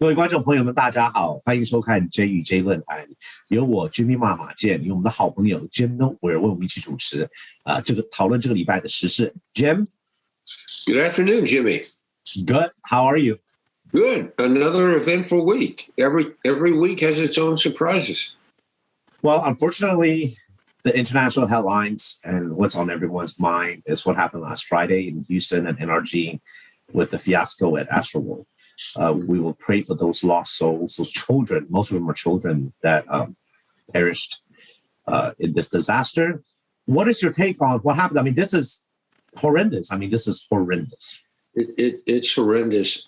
各位观众朋友们，大家好，欢迎收看 JxJ 论坛，由我 Jimmy 马健，由我们的好朋友 Jim Noteware 为我们一起主持讨论这个礼拜的时事。Jim, Good afternoon, Jimmy. Good. How are you? Good. Another eventful week. Every week has its own surprises. Well, unfortunately, the international headlines and what's on everyone's mind is what happened last Friday in Houston and NRG with the fiasco at Astroworld. We will pray for those lost souls, those children. Most of them are children that perished in this disaster. What is your take on what happened? I mean, this is horrendous. It's horrendous.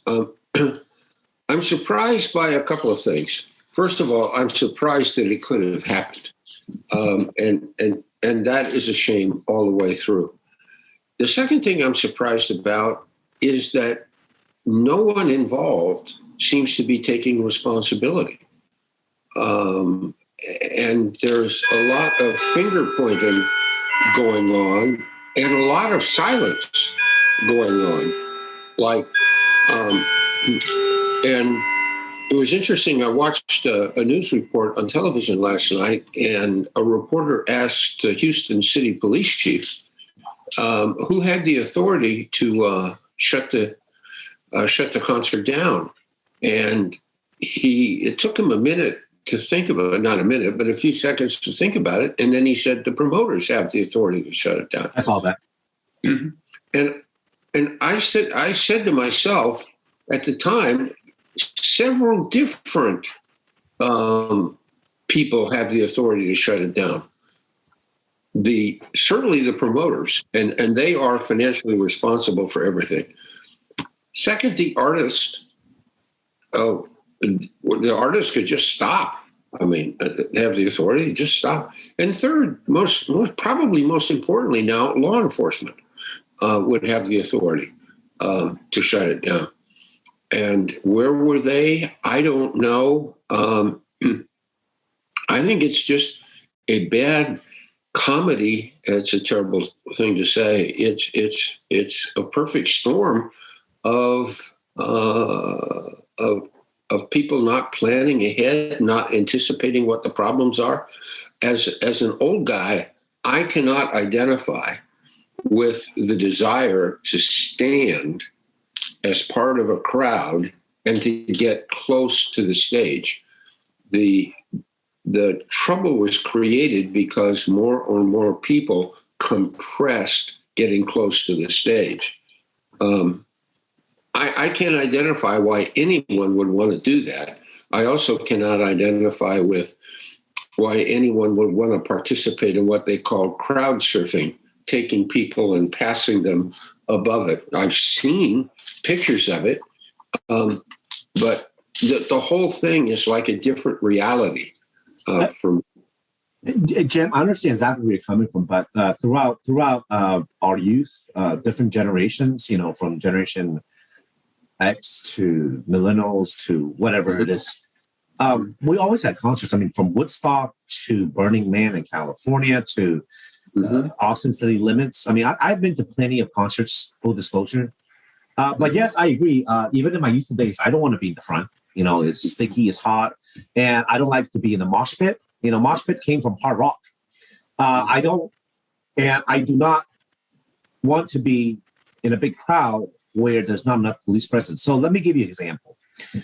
I'm surprised by a couple of things. First of all, I'm surprised that it could have happened. And that is a shame all the way through. The second thing I'm surprised about is that no one involved seems to be taking responsibility. And there's a lot of finger pointing going on and a lot of silence going on. And it was interesting. I watched a news report on television last night, and a reporter asked the Houston City Police Chief who had the authority to shut the concert down. And it took him a minute to think about it, not a minute, but a few seconds to think about it. And then he said, the promoters have the authority to shut it down. I saw that. Mm-hmm. And I said to myself at the time, several different people have the authority to shut it down. Certainly the promoters, and they are financially responsible for everything. Second, the artist. The artist could just stop. I mean, they have the authority to just stop. And third, probably most importantly now, law enforcement would have the authority to shut it down. And where were they? I don't know. I think it's just a bad comedy. It's a terrible thing to say. It's a perfect storm of people not planning ahead, not anticipating what the problems are. As an old guy, I cannot identify with the desire to stand as part of a crowd and to get close to the stage. The trouble was created because more and more people compressed getting close to the stage. I can't identify why anyone would want to do that. I also cannot identify with why anyone would want to participate in what they call crowd surfing, taking people and passing them above it. I've seen pictures of it, but the whole thing is like a different reality from. Jim, I understand exactly where you're coming from, but throughout our youth, different generations, from generation X to millennials to whatever it is, we always had concerts. I mean, from Woodstock to Burning Man in California to Austin City Limits. I mean, I've been to plenty of concerts, full disclosure. But yes, I agree. Even in my youthful days, I don't want to be in the front. It's sticky, it's hot, and I don't like to be in the mosh pit. Mosh pit came from hard rock. I do not want to be in a big crowd where there's not enough police presence. So let me give you an example.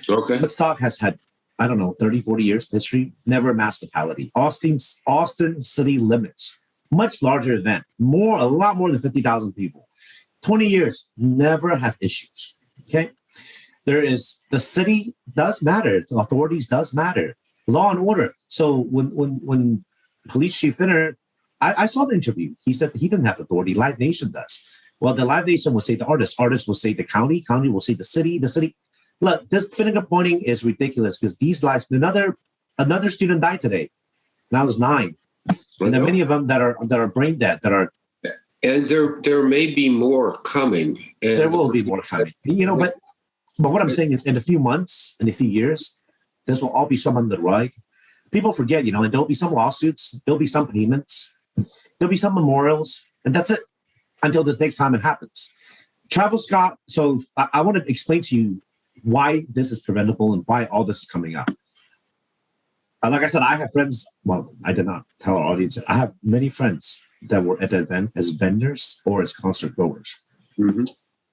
Okay. Woodstock has had, 30, 40 years history, never mass fatality. Austin City Limits, much larger event, a lot more than 50,000 people. 20 years, never have issues, okay? The city does matter, the authorities does matter, law and order. So when Police Chief Finner, I saw the interview, he said he didn't have authority, Live Nation does. Well, the Live Nation will say the artist will say the county will say the city. Look, this finger pointing is ridiculous because these lives, another student died today. Now there's 9. And there are many of them that are brain dead, that are. And there may be more coming. There will be more coming. But what I'm saying is in a few months, in a few years, this will all be swept under the rug. People forget, and there'll be some lawsuits, there'll be some payments, there'll be some memorials, and that's it. Until this next time it happens. Travis Scott, so I want to explain to you why this is preventable and why all this is coming up. Like I said, I have friends. Well, I did not tell our audience. I have many friends that were at the event as vendors or as concert goers. Mm-hmm.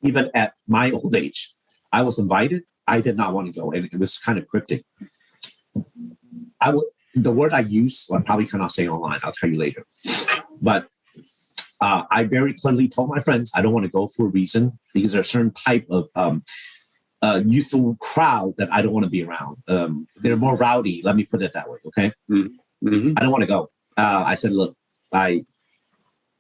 Even at my old age, I was invited. I did not want to go, and it was kind of cryptic. The word I use, I probably cannot say online. I'll tell you later. But I very clearly told my friends I don't want to go for a reason because there's a certain type of youthful crowd that I don't want to be around. They're more rowdy. Let me put it that way. Okay. Mm-hmm. I don't want to go. I said, look,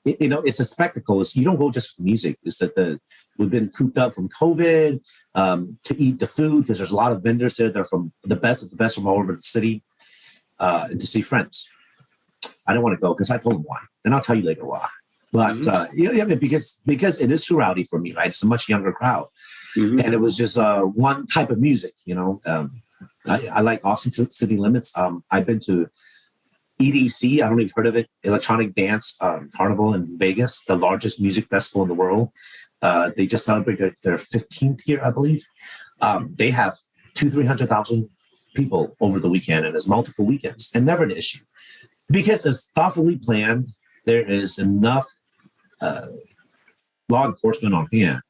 it's a spectacle. You don't go just for music. It's that we've been cooped up from COVID to eat the food because there's a lot of vendors there. They're from the best of the best from all over the city and to see friends. I don't want to go because I told them why, and I'll tell you later why. But because it is too rowdy for me, right? It's a much younger crowd. Mm-hmm. And it was just one type of music, I like Austin City Limits. I've been to EDC. I don't know if you've heard of it. Electronic Dance Carnival in Vegas, the largest music festival in the world. They just celebrated their 15th year, I believe. They have 200,000-300,000 people over the weekend, and there's multiple weekends, and never an issue because it's thoughtfully planned. There is enough law enforcement on hand.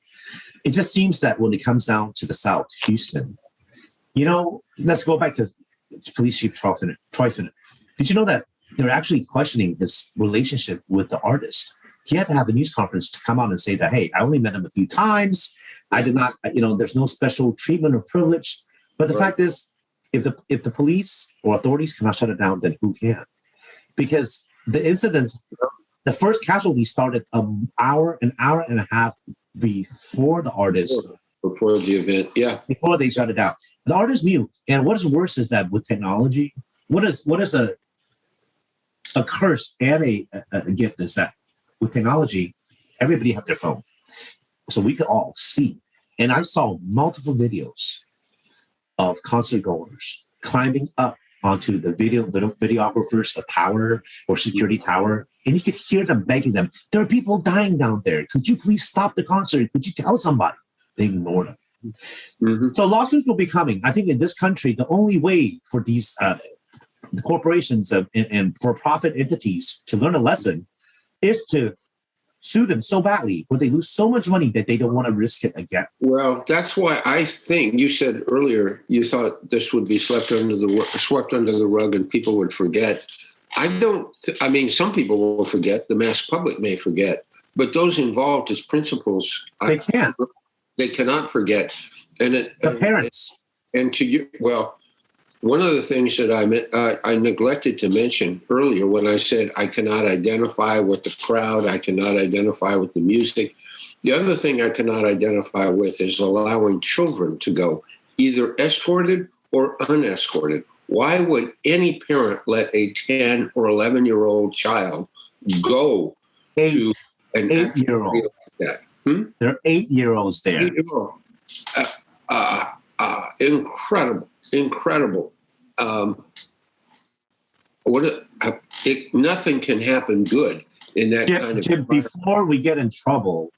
It just seems that when it comes down to the South, Houston, let's go back to Police Chief Troy Finner. Did you know that they're actually questioning his relationship with the artist? He had to have a news conference to come out and say that, hey, I only met him a few times. I did not, there's no special treatment or privilege. But the fact is, if the police or authorities cannot shut it down, then who can? Because the incident, the first casualty started an hour and a half before the artist. Before the event, yeah. Before they shut it down. The artist knew. And what is worse is that with technology, what is a curse and a gift is that with technology, everybody have their phone. So we could all see. And I saw multiple videos of concert goers climbing up onto the videographers, a tower or security tower, and you could hear them begging them, there are people dying down there. Could you please stop the concert? Could you tell somebody? They ignored them. Mm-hmm. So lawsuits will be coming. I think in this country, the only way for these the corporations and for-profit entities to learn a lesson is to sue them so badly where they lose so much money that they don't want to risk it again. Well, that's why I think you said earlier you thought this would be swept under the rug and people would forget. Some people will forget. The mass public may forget, but those involved as principals, they can't. They cannot forget. And the parents. And to you, one of the things that I neglected to mention earlier when I said I cannot identify with the crowd, I cannot identify with the music. The other thing I cannot identify with is allowing children to go, either escorted or unescorted. Why would any parent let a 10 or 11-year-old child go to an 8-year-old like that? There are 8-year-olds there. 8-year-old. Incredible. Nothing can happen good in that kind of Jim, before we get in trouble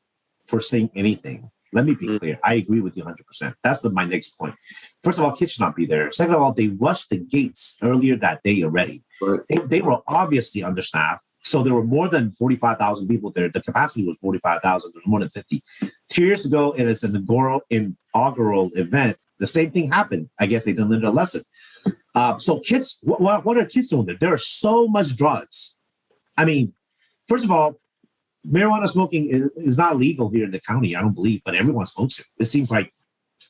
for saying anything, let me be clear. I agree with you 100%. That's my next point. First of all, kids should not be there. Second of all, they rushed the gates earlier that day already. Right. They were obviously understaffed. So there were more than 45,000 people there. The capacity was 45,000. There was more than 50. 2 years ago, it is an inaugural event. The same thing happened. I guess they didn't learn a lesson. So kids, what are kids doing there? There are so much drugs. I mean, first of all, marijuana smoking is not legal here in the county, I don't believe, but everyone smokes it. It seems like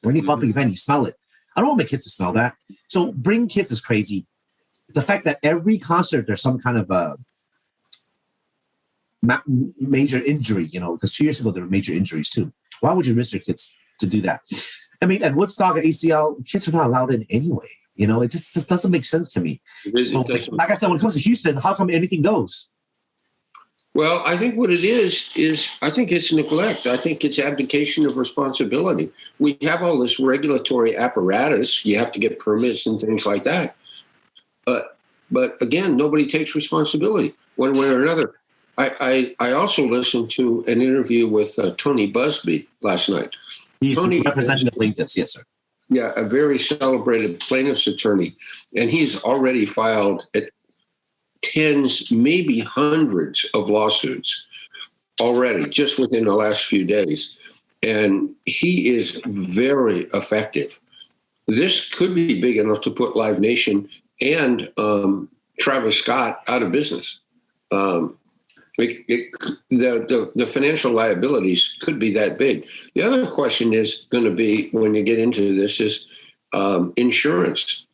any public event, you smell it. I don't want my kids to smell that. So bringing kids is crazy. The fact that every concert, there's some kind of a major injury, because 2 years ago, there were major injuries too. Why would you risk your kids to do that? I mean, at Woodstock, at ACL, kids are not allowed in anyway. It just doesn't make sense to me. So, like I said, when it comes to Houston, how come anything goes? Well, I think what it is I think it's neglect. I think it's abdication of responsibility. We have all this regulatory apparatus. You have to get permits and things like that. But again, nobody takes responsibility one way or another. I also listened to an interview with Tony Busby last night. He's representing the plaintiffs, yes, sir. a very celebrated plaintiff's attorney, and he's already filed tens, maybe hundreds of lawsuits already just within the last few days. And he is very effective. This could be big enough to put Live Nation and Travis Scott out of business. The financial liabilities could be that big. The other question is going to be, when you get into this, is insurance.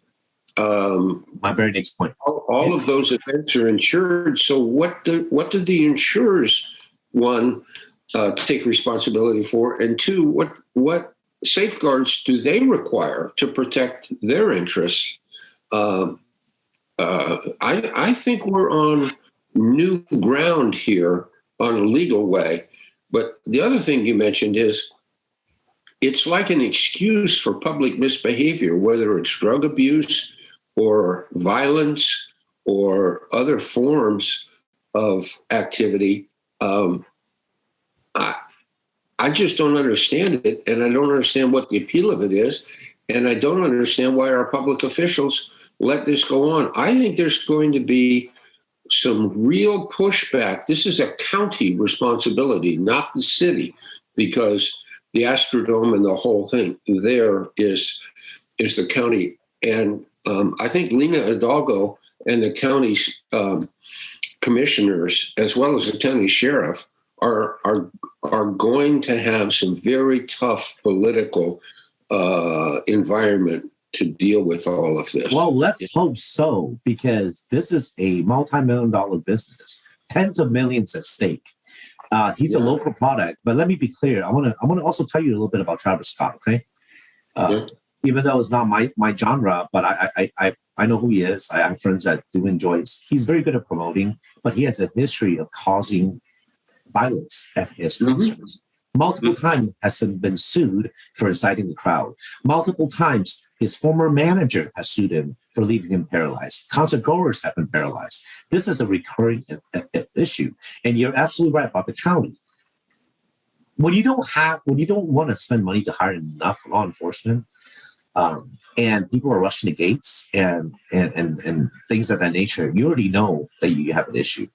My very next point. All of those events are insured. So what do the insurers, one, take responsibility for, and two, what safeguards do they require to protect their interests? I think we're on new ground here on a legal way. But the other thing you mentioned is it's like an excuse for public misbehavior, whether it's drug abuse or violence or other forms of activity. I just don't understand it, and I don't understand what the appeal of it is, and I don't understand why our public officials let this go on. I think there's going to be some real pushback. This is a county responsibility, not the city, because the Astrodome and the whole thing there is the county. And I think Lena Hidalgo and the county's commissioners, as well as the county sheriff, are going to have some very tough political environment to deal with all of this. Well, let's hope so, because this is a multi-million-dollar business, tens of millions at stake. He's a local product, but let me be clear. I want to also tell you a little bit about Travis Scott. Okay, even though it's not my genre, but I know who he is. I have friends that do enjoy it. He's very good at promoting, but he has a history of causing violence at his concerts. Multiple times has been sued for inciting the crowd. Multiple times, his former manager has sued him for leaving him paralyzed. Concert goers have been paralyzed. This is a recurring issue, and you're absolutely right about the county. When you don't want to spend money to hire enough law enforcement, and people are rushing the gates and things of that nature, you already know that you have an issue.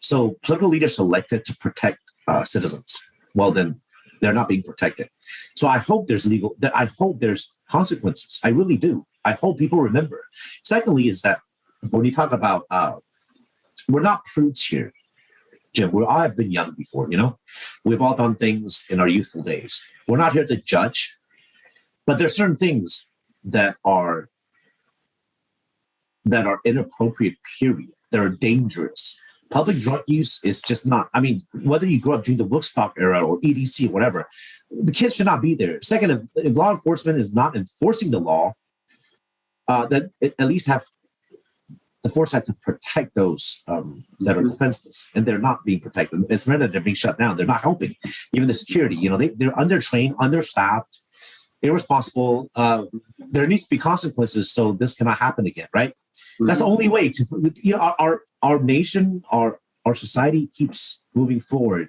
So political leaders are elected to protect citizens. Well, then they're not being protected. So I hope there's consequences. I really do. I hope people remember. Secondly, is that when you talk about, we're not prudes here, Jim. We all have been young before, We've all done things in our youthful days. We're not here to judge, but there's certain things that are inappropriate, period. That are dangerous. Public drug use is just not, whether you grew up during the Woodstock era or EDC or whatever, the kids should not be there. Second, if law enforcement is not enforcing the law, then at least have the foresight to protect those that are defenseless, and they're not being protected. It's rather they're being shut down. They're not helping. Even the security, they're undertrained, understaffed, irresponsible. There needs to be consequences so this cannot happen again, right? Mm-hmm. That's the only way to, our nation, our society keeps moving forward,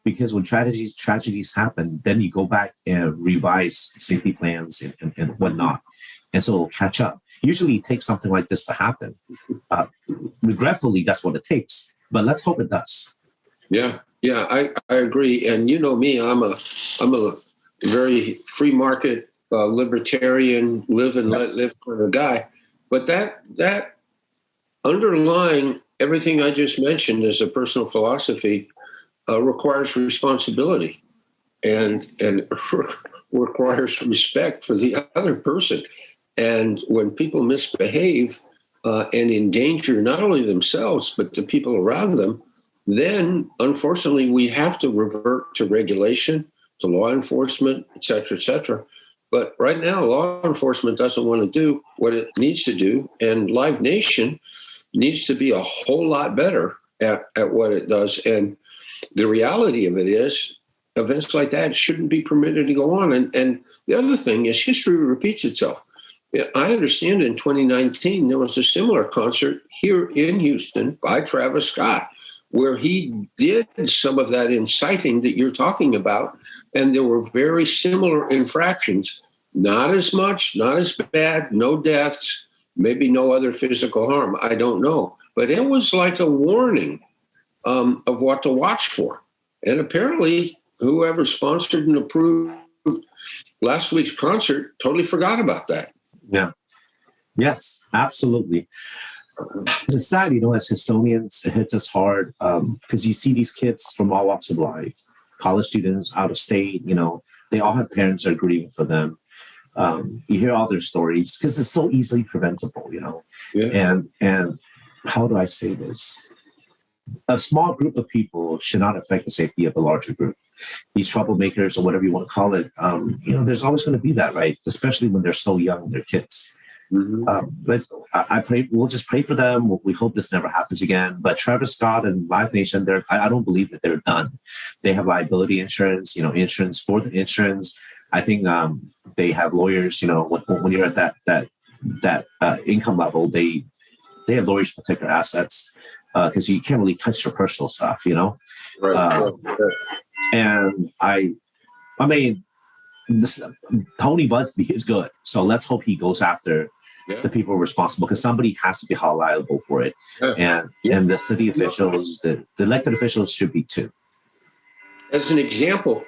because when tragedies happen, then you go back and revise safety plans and whatnot. And so it'll catch up. Usually it takes something like this to happen. Regretfully, that's what it takes, but let's hope it does. Yeah, I agree. And you know me, I'm a very free market, libertarian, live and let live kind of guy. But that underlying everything I just mentioned as a personal philosophy requires responsibility and requires respect for the other person. And when people misbehave and endanger not only themselves, but the people around them, then unfortunately we have to revert to regulation, to law enforcement, et cetera, But right now, law enforcement doesn't want to do what it needs to do, and Live Nation needs to be a whole lot better at what it does. And the reality of it is, events like that shouldn't be permitted to go on. And the other thing is, history repeats itself. I understand in 2019, there was a similar concert here in Houston by Travis Scott, where he did some of that inciting that you're talking about. And there were very similar infractions not as much, not as bad, no deaths, maybe no other physical harm. I don't know. But it was like a warning of what to watch for. And apparently, whoever sponsored and approved last week's concert totally forgot about that. Yeah. Yes, absolutely. It's sad, as historians, it hits us hard because you see these kids from all walks of life, college students, out of state, they all have parents that are grieving for them. You hear all their stories because it's so easily preventable, Yeah. And how do I say this? A small group of people should not affect the safety of a larger group. These troublemakers or whatever you want to call it, there's always going to be that, right? Especially when they're so young, they're kids. Mm-hmm. But I pray, we'll just pray for them. We hope this never happens again. But Travis Scott and Live Nation, I don't believe that they're done. They have liability insurance, insurance for the insurance. I think they have lawyers, when you're at that income level, they have lawyers to protect their assets because you can't really touch their personal stuff, Right. And I mean, Tony Busby is good. So let's hope he goes after the people responsible because somebody has to be held liable for it. And the city officials, the elected officials should be too. As an example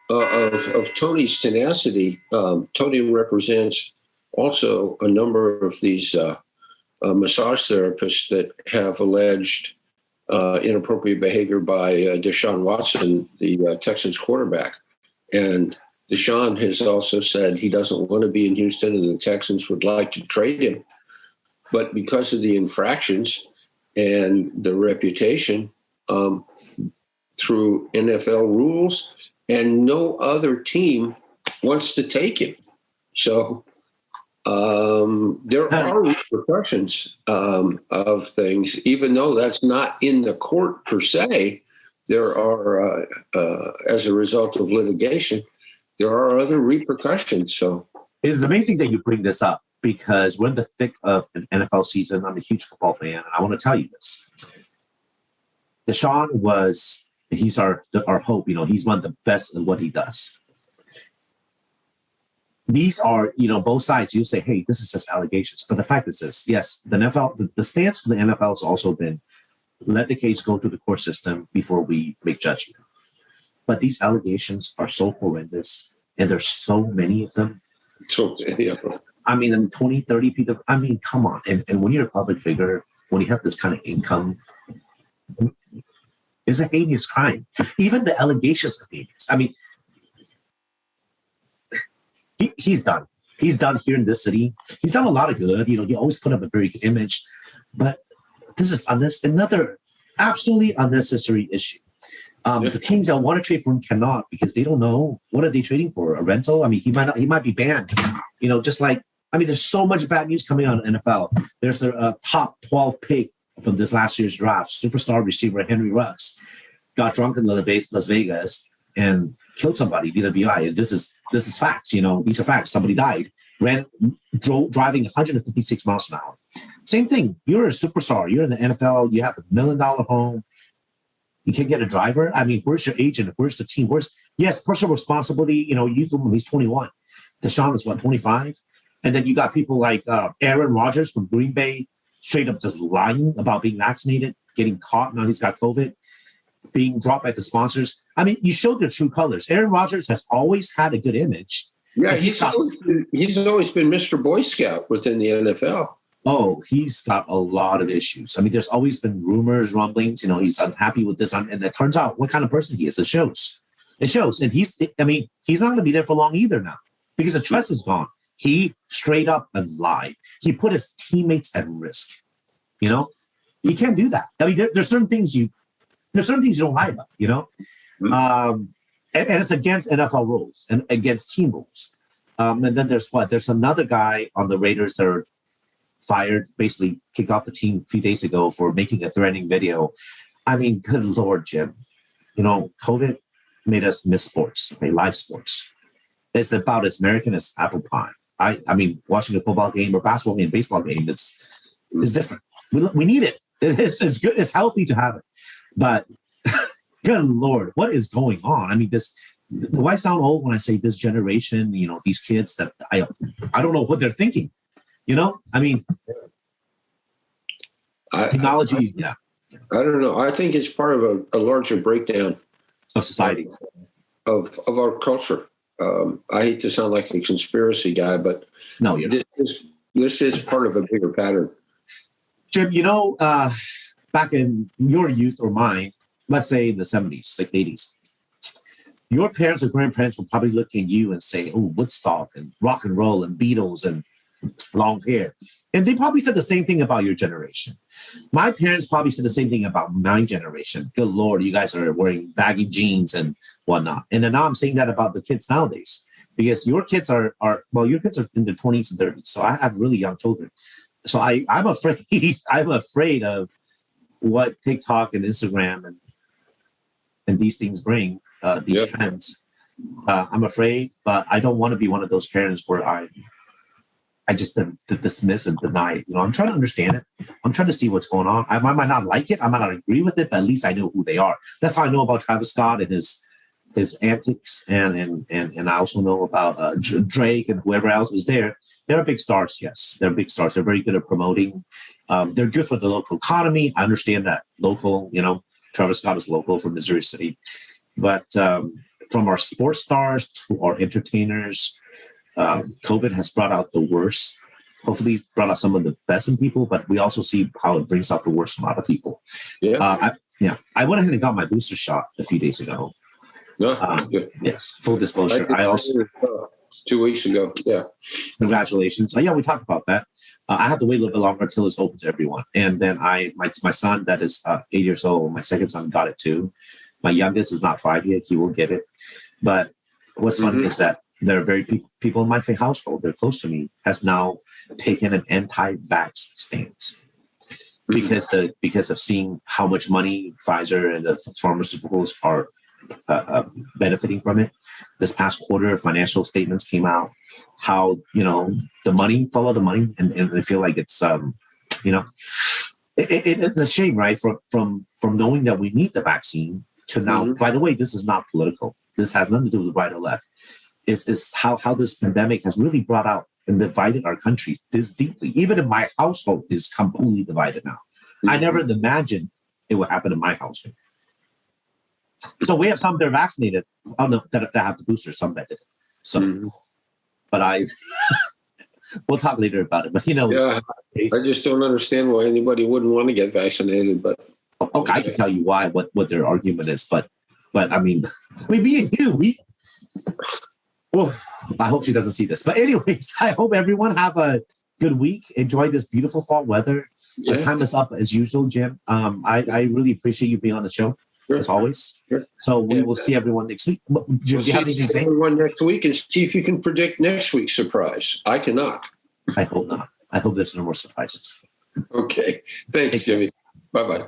of Tony's tenacity, Tony represents also a number of these massage therapists that have alleged inappropriate behavior by Deshaun Watson, the Texans quarterback. And Deshaun has also said he doesn't want to be in Houston and the Texans would like to trade him. But because of the infractions and the reputation through NFL rules, and no other team wants to take him. So there are repercussions of things, even though that's not in the court per se. There are, as a result of litigation, there are other repercussions. So it's amazing that you bring this up because we're in the thick of an NFL season. I'm a huge football fan, and I want to tell you this. Deshaun he's our hope. He's one of the best in what he does. These are, both sides. You say, hey, this is just allegations. But the fact is this, yes, the NFL, the stance for the NFL has also been, let the case go through the court system before we make judgment. But these allegations are so horrendous, and there's so many of them. I mean, 20, 30 people. I mean, come on. And when you're a public figure, when you have this kind of income, it's a heinous crime. Even the allegations are heinous. I mean, he's done. He's done here in this city. He's done a lot of good. You always put up a very good image. But this is another absolutely unnecessary issue. The teams that want to trade for him cannot because they don't know what are they trading for, a rental. I mean, he might be banned. Just like there's so much bad news coming out of the NFL. There's a top 12 pick from this last year's draft, superstar receiver Henry Ruggs, got drunk in Las Vegas and killed somebody, DWI. And this is facts. These are facts. Somebody died. Driving 156 miles an hour. Same thing. You're a superstar. You're in the NFL. You have $1 million home. You can't get a driver. I mean, where's your agent? Where's the team? Yes, personal responsibility. You told him he's 21. Deshaun is 25. And then you got people like Aaron Rodgers from Green Bay, straight up just lying about being vaccinated, getting caught. Now he's got COVID, being dropped by the sponsors. I mean, you showed their true colors. Aaron Rodgers has always had a good image. Yeah, he's always been Mr. Boy Scout within the NFL. Oh, he's got a lot of issues. I mean, there's always been rumors, rumblings. He's unhappy with this, and it turns out what kind of person he is. It shows. And he's not going to be there for long either now because the trust is gone. He straight up and lied. He put his teammates at risk. He can't do that. I mean, there's certain things you don't lie about. Mm-hmm. And it's against NFL rules and against team rules. And then there's another guy on the Raiders that are fired, basically kicked off the team a few days ago for making a threatening video. I mean, good Lord, Jim. COVID made us miss sports, live sports. It's about as American as apple pie. I mean, watching a football game or basketball game, baseball game, it's different. We need it. It's good. It's healthy to have it. But good Lord, what is going on? I mean, this do I sound old when I say this generation, these kids that I don't know what they're thinking, I mean, technology, yeah. I don't know. I think it's part of a larger breakdown of society, of our culture. I hate to sound like a conspiracy guy, but no, this is part of a bigger pattern. Jim, back in your youth or mine, let's say in the 70s, like 80s, your parents or grandparents will probably look at you and say, oh, Woodstock and rock and roll and Beatles and long hair. And they probably said the same thing about your generation. My parents probably said the same thing about my generation. Good Lord, you guys are wearing baggy jeans and whatnot. And then now I'm saying that about the kids nowadays, because your kids are your kids are in their 20s and 30s. So I have really young children. So I'm afraid of what TikTok and Instagram and these things bring, these trends. I'm afraid, but I don't want to be one of those parents where I just dismiss and deny it. I'm trying to understand it. I'm trying to see what's going on. I might not like it. I might not agree with it, but at least I know who they are. That's how I know about Travis Scott and his antics, and I also know about Drake and whoever else was there. They're big stars, yes. They're big stars. They're very good at promoting. They're good for the local economy. I understand that local, Travis Scott is local from Missouri City. But from our sports stars to our entertainers, COVID has brought out the worst. Hopefully it's brought out some of the best in people, but we also see how it brings out the worst from a lot of people. I went ahead and got my booster shot a few days ago. Yes, full disclosure. I also 2 weeks ago. Yeah. Congratulations. We talked about that. I have to wait a little bit longer until it's open to everyone. And then my son that is 8 years old, my second son got it too. My youngest is not 5 yet. He will get it. But what's funny is that there are very people in my household, they're close to me, has now taken an anti-vax stance because of seeing how much money Pfizer and the pharmaceuticals are benefiting from it. This past quarter, financial statements came out, how, the money, follow the money. And I feel like it's, it's a shame, right? From knowing that we need the vaccine to now, by the way, this is not political. This has nothing to do with right or left. It's how this pandemic has really brought out and divided our country this deeply. Even in my household is completely divided now. I never imagined it would happen in my household. So we have some that are vaccinated, that have the booster, some that didn't. So, but we'll talk later about it. But I just don't understand why anybody wouldn't want to get vaccinated. But I can tell you why, what their argument is. But I mean, me and you, I hope she doesn't see this. But anyways, I hope everyone have a good week. Enjoy this beautiful fall weather. The time is up as usual, Jim. I really appreciate you being on the show. Sure. As always. Sure. So we will see everyone next week. Jim, do you have anything to say? Everyone next week and see if you can predict next week's surprise. I cannot. I hope not. I hope there's no more surprises. Okay. Thanks, Jimmy. Bye-bye.